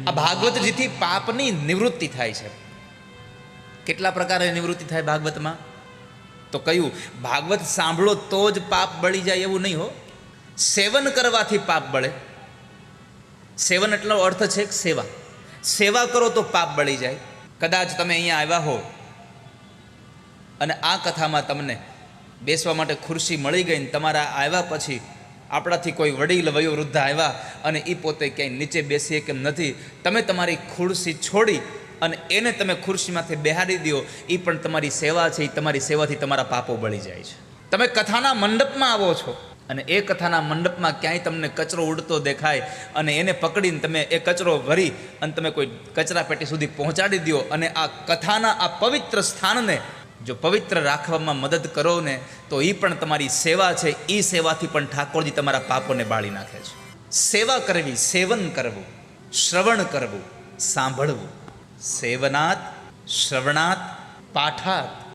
આ ભાગવતજીથી પાપની નિવૃત્તિ થાય છે. કેટલા પ્રકારે નિવૃત્તિ થાય ભાગવતમાં? તો કયું ભાગવત સાંભળો તો જ પાપ બળી જાય એવું નહીં હો. સેવન કરવાથી પાપ બળે. સેવન એટલો અર્થ છે કે સેવા. સેવા કરો તો પાપ બળી જાય. કદાચ તમે અહીંયા આવ્યા હો અને આ કથામાં તમને બેસવા માટે ખુરશી મળી ગઈ ને તમારા આવ્યા પછી આપણાથી કોઈ વડીલ વયોવૃદ્ધ આવ્યા અને એ પોતે ક્યાંય નીચે બેસીએ કેમ નથી, તમે તમારી ખુરશી છોડી અને એને તમે ખુરશીમાંથી બેહાડી દો, એ પણ તમારી સેવા છે. એ તમારી સેવાથી તમારા પાપો બળી જાય છે. તમે કથાના મંડપમાં આવો છો અને એ કથાના મંડપમાં ક્યાંય તમને કચરો ઉડતો દેખાય અને એને પકડીને તમે એ કચરો ભરી અને તમે કોઈ કચરા પેટી સુધી પહોંચાડી દો અને આ કથાના આ પવિત્ર સ્થાનને જો પવિત્ર રાખવામાં મદદ કરો ને તો એ પણ તમારી સેવા છે. એ સેવાથી પણ ઠાકોરજી તમારા પાપોને બાળી નાખે છે. સેવા કરવી, સેવન કરવું, શ્રવણ કરવું, સાંભળવું. સેવનાત, શ્રવણાત, પાઠાત